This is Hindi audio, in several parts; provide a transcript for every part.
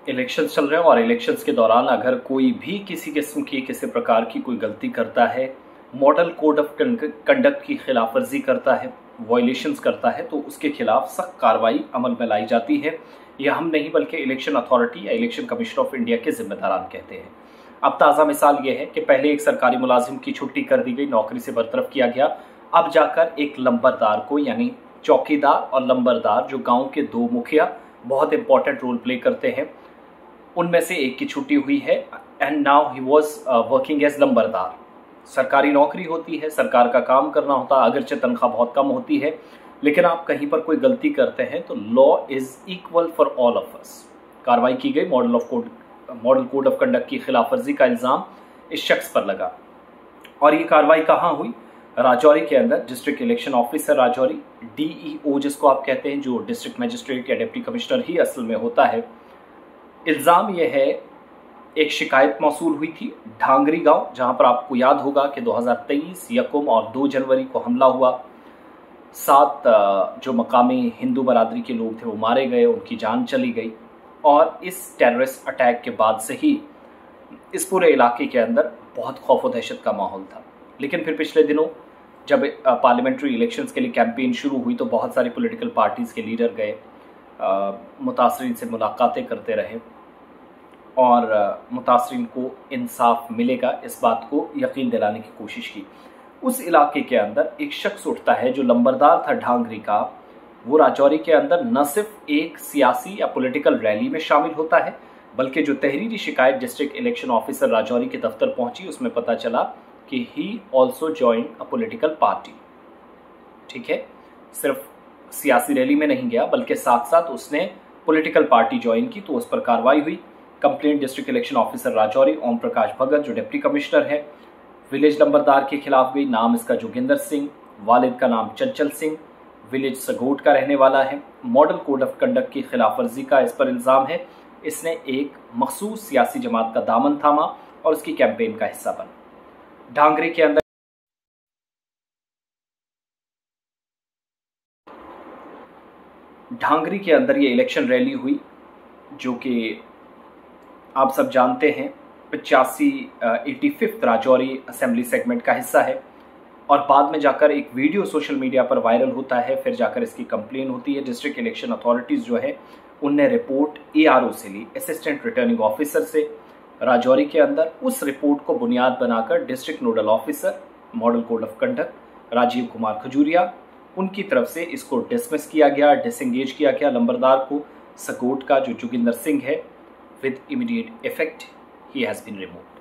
इलेक्शंस चल रहे हैं और इलेक्शंस के दौरान अगर कोई भी किसी किस्म की किसी प्रकार की कोई गलती करता है, मॉडल कोड ऑफ कंडक्ट की खिलाफ वर्जी करता है, वायलेशंस करता है, तो उसके खिलाफ सख्त कार्रवाई अमल में लाई जाती है। यह हम नहीं बल्कि इलेक्शन अथॉरिटी या इलेक्शन कमीशन ऑफ इंडिया के जिम्मेदारान कहते हैं। अब ताज़ा मिसाल ये है कि पहले एक सरकारी मुलाजिम की छुट्टी कर दी गई, नौकरी से बरतरफ किया गया। अब जाकर एक लंबरदार को, यानी चौकीदार और लंबरदार जो गाँव के दो मुखिया बहुत इंपॉर्टेंट रोल प्ले करते हैं, उनमें से एक की छुट्टी हुई है and now he was working as लंबरदार। सरकारी नौकरी होती है, सरकार का काम करना होता है, अगरचे तनख्वाह बहुत कम होती है, लेकिन आप कहीं पर कोई गलती करते हैं तो law is equal for all of us. कार्रवाई की गई, मॉडल कोड ऑफ कंडक्ट की खिलाफ वर्जी का इल्जाम इस शख्स पर लगा। और ये कार्रवाई कहाँ हुई? राजौरी के अंदर। District election officer Rajouri, DEO जिसको आप कहते हैं, जो डिस्ट्रिक्ट मजिस्ट्रेट या डिप्टी कमिश्नर ही असल में होता है। इल्ज़ाम यह है, एक शिकायत मौसूल हुई थी ढांगरी गांव, जहां पर आपको याद होगा कि 2023 यकम और 2 जनवरी को हमला हुआ। 7 जो मकामी हिंदू बरादरी के लोग थे वो मारे गए, उनकी जान चली गई। और इस टेररिस्ट अटैक के बाद से ही इस पूरे इलाके के अंदर बहुत खौफ व दहशत का माहौल था। लेकिन फिर पिछले दिनों जब पार्लियामेंट्री इलेक्शंस के लिए कैंपेन शुरू हुई तो बहुत सारी पॉलिटिकल पार्टीज़ के लीडर गए, मुतासरीन से मुलाकातें करते रहे और मुतासरीन को इंसाफ मिलेगा इस बात को यकीन दिलाने की कोशिश की। उस इलाके के अंदर एक शख्स उठता है जो लंबरदार था ढांगरी का। वो राजौरी के अंदर न सिर्फ एक सियासी या पॉलिटिकल रैली में शामिल होता है, बल्कि जो तहरीरी शिकायत डिस्ट्रिक्ट इलेक्शन ऑफिसर राजौरी के दफ्तर पहुंची उसमें पता चला कि he also join a political party. ठीक है, सिर्फ सियासी रैली में नहीं गया बल्कि साथ साथ उसने पॉलिटिकल पार्टी ज्वाइन की, तो उस पर कार्रवाई हुई। Complaint district election officer Rajouri Om Prakash Bhagat जो डिप्टी कमिश्नर है, विलेज नंबरदार के खिलाफ गई। नाम इसका जोगिंदर सिंह, वालिद का नाम चंचल सिंह, विलेज सगोट का रहने वाला है। मॉडल कोड ऑफ कंडक्ट की खिलाफ वर्जी का इस पर इल्ज़ाम है। इसने एक मखसूस सियासी जमात का दामन थामा और उसकी कैंपेन का हिस्सा बना। ढांगरी के अंदर ये इलेक्शन रैली हुई जो कि आप सब जानते हैं 85 राजौरी असेंबली सेगमेंट का हिस्सा है। और बाद में जाकर एक वीडियो सोशल मीडिया पर वायरल होता है, फिर जाकर इसकी कंप्लेन होती है। डिस्ट्रिक्ट इलेक्शन अथॉरिटीज़ जो है उनने रिपोर्ट ARO से ली, असिस्टेंट रिटर्निंग ऑफिसर से राजौरी के अंदर। उस रिपोर्ट को बुनियाद बनाकर district nodal officer model code of conduct Rajiv Kumar Khajuria, उनकी तरफ से इसको डिसमिस किया गया, डिसएंगेज किया गया। लंबरदार को सगोट का जो जोगिंदर सिंह है, with immediate effect he has been removed.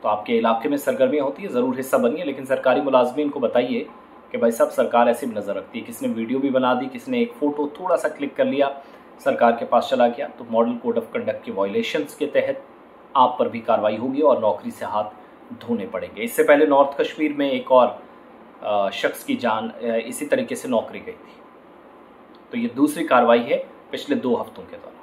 तो आपके इलाके में सरगर्मियाँ होती है, ज़रूर हिस्सा बनिए, लेकिन सरकारी मुलाजमीन को बताइए कि भाई साहब सरकार ऐसे भी नज़र रखती है। किसी ने वीडियो भी बना दी, किसी ने एक फ़ोटो थोड़ा सा क्लिक कर लिया, सरकार के पास चला गया, तो मॉडल कोड ऑफ कंडक्ट के वायलेशंस के तहत आप पर भी कार्रवाई होगी और नौकरी से हाथ धोने पड़ेंगे। इससे पहले नॉर्थ कश्मीर में एक और शख्स की जान इसी तरीके से नौकरी गई थी। तो ये दूसरी कार्रवाई है पिछले 2 हफ्तों के दौरान।